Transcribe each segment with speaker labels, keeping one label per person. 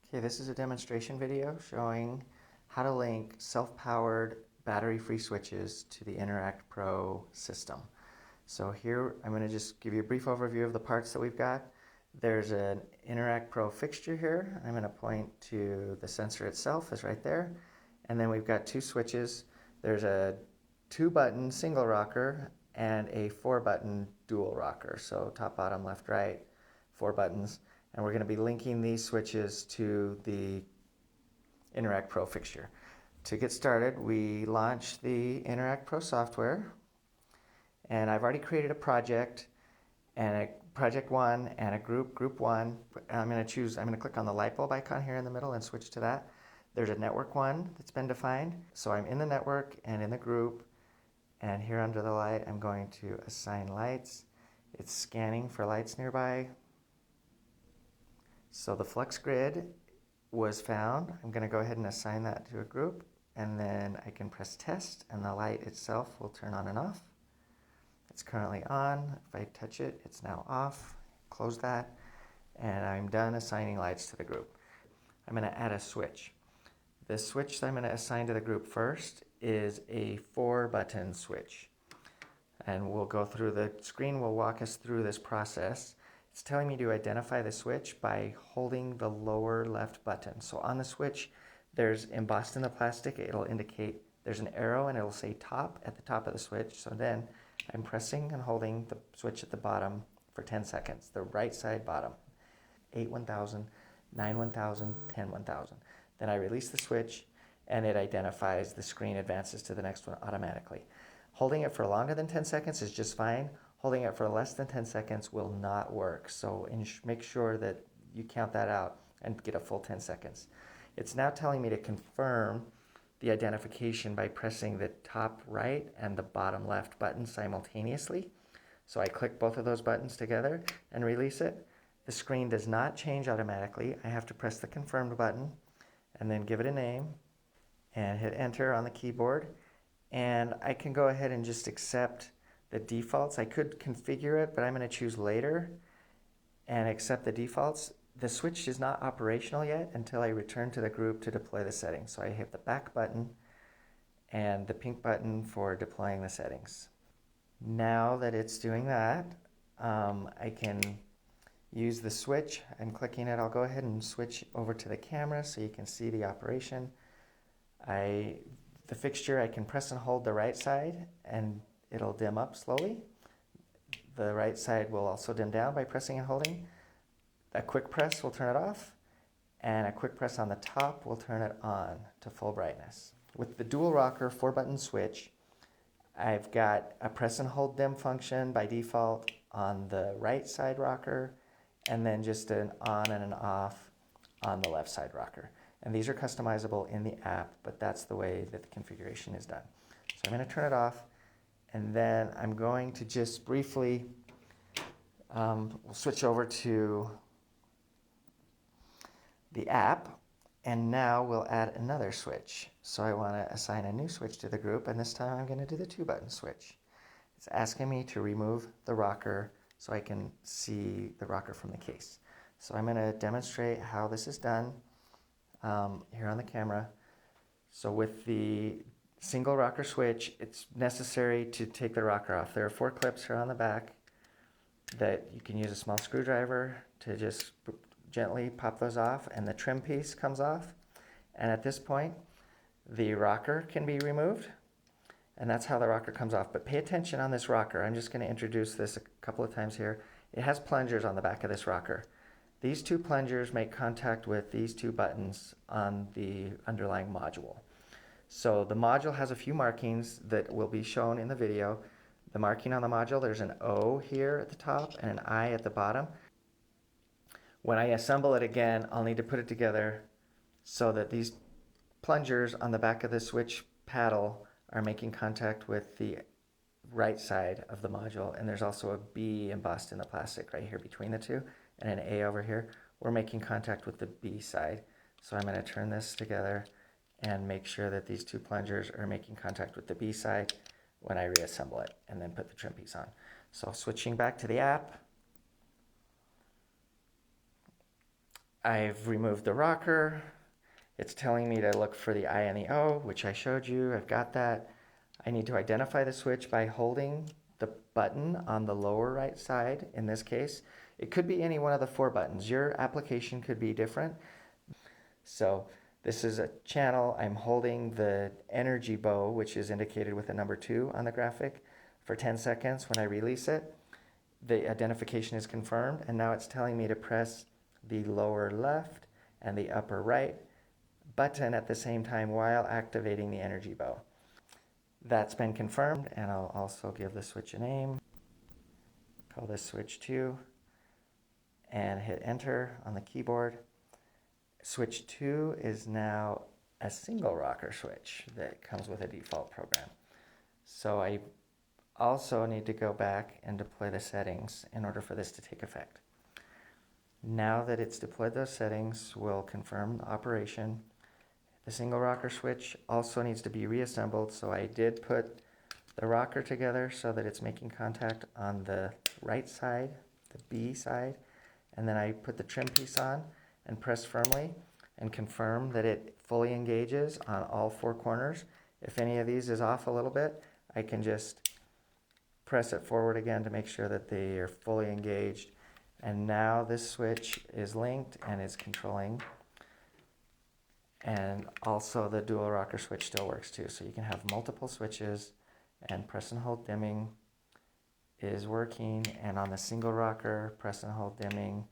Speaker 1: Okay, this is a demonstration video showing how to link self-powered battery-free switches to the Interact Pro system. So here I'm going to just give you a brief overview of the parts that we've got. There's an Interact Pro fixture here. I'm going to point to the sensor itself is right there. And then we've got two switches. There's a 2-button single rocker and a 4-button dual rocker. So top, bottom, left, right, 4 buttons. And we're going to be linking these switches to the Interact Pro fixture. To get started, we launch the Interact Pro software, and I've already created a project, and a project 1 and a group 1. I'm going to click on the light bulb icon here in the middle and switch to that. There's a network 1 that's been defined, so I'm in the network and in the group, and here under the light I'm going to assign lights. It's scanning for lights nearby. So the flux grid was found. I'm going to go ahead and assign that to a group, and then I can press test and the light itself will turn on and off. It's currently on. If I touch it, it's now off. Close that, and I'm done assigning lights to the group. I'm going to add a switch. The switch that I'm going to assign to the group first is a 4-button switch, and we'll go through the screen. Will walk us through this process. It's telling me to identify the switch by holding the lower left button. So on the switch, there's embossed in the plastic, it'll indicate there's an arrow and it'll say top at the top of the switch. So then I'm pressing and holding the switch at the bottom for 10 seconds, the right side bottom. 8 1000, 9 1000, 10 1000. Then I release the switch and it identifies the screen, advances to the next one automatically. Holding it for longer than 10 seconds is just fine. Holding it for less than 10 seconds will not work. So make sure that you count that out and get a full 10 seconds. It's now telling me to confirm the identification by pressing the top right and the bottom left button simultaneously. So I click both of those buttons together and release it. The screen does not change automatically. I have to press the confirmed button and then give it a name and hit enter on the keyboard. And I can go ahead and just accept the defaults. I could configure it, but I'm going to choose later and accept the defaults. The switch is not operational yet until I return to the group to deploy the settings. So I hit the back button and the pink button for deploying the settings. Now that it's doing that, I can use the switch. I'm clicking it. I'll go ahead and switch over to the camera so you can see the operation. The fixture, I can press and hold the right side and it'll dim up slowly. The right side will also dim down by pressing and holding. A quick press will turn it off, and a quick press on the top will turn it on to full brightness. With the dual rocker 4-button switch, I've got a press and hold dim function by default on the right side rocker, and then just an on and an off on the left side rocker. And these are customizable in the app, but that's the way that the configuration is done. So I'm going to turn it off, and then I'm going to just briefly we'll switch over to the app, and now we'll add another switch. So I want to assign a new switch to the group, and this time I'm going to do the 2-button switch. It's asking me to remove the rocker so I can see the rocker from the case. So I'm going to demonstrate how this is done here on the camera. So with the single rocker switch, it's necessary to take the rocker off. There are 4 clips here on the back that you can use a small screwdriver to just gently pop those off, and the trim piece comes off. And at this point, the rocker can be removed, and that's how the rocker comes off. But pay attention on this rocker. I'm just going to introduce this a couple of times here. It has plungers on the back of this rocker. These 2 plungers make contact with these 2 buttons on the underlying module. So the module has a few markings that will be shown in the video. The marking on the module, there's an O here at the top and an I at the bottom. When I assemble it again, I'll need to put it together so that these plungers on the back of the switch paddle are making contact with the right side of the module. And there's also a B embossed in the plastic right here between the two, and an A over here. We're making contact with the B side. So I'm going to turn this together and make sure that these 2 plungers are making contact with the B side when I reassemble it, and then put the trim piece on. So switching back to the app, I've removed the rocker. It's telling me to look for the I and the O, which I showed you. I've got that. I need to identify the switch by holding the button on the lower right side. In this case, it could be any one of the 4 buttons. Your application could be different. So this is a channel. I'm holding the energy bow, which is indicated with the number 2 on the graphic, for 10 seconds. When I release it, the identification is confirmed, and now it's telling me to press the lower left and the upper right button at the same time while activating the energy bow. That's been confirmed, and I'll also give the switch a name. Call this switch 2 and hit enter on the keyboard. Switch 2 is now a single rocker switch that comes with a default program. So I also need to go back and deploy the settings in order for this to take effect. Now that it's deployed those settings, we'll confirm the operation. The single rocker switch also needs to be reassembled, so I did put the rocker together so that it's making contact on the right side, the B side, and then I put the trim piece on and press firmly and confirm that it fully engages on all 4 corners. If any of these is off a little bit, I can just press it forward again to make sure that they are fully engaged. And now this switch is linked and is controlling. And also the dual rocker switch still works too. So you can have multiple switches, and press and hold dimming is working. And on the single rocker, press and hold dimming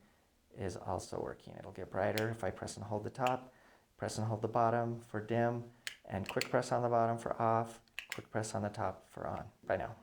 Speaker 1: is also working. It'll get brighter if I press and hold the top, press and hold the bottom for dim, and quick press on the bottom for off, quick press on the top for on. Bye now.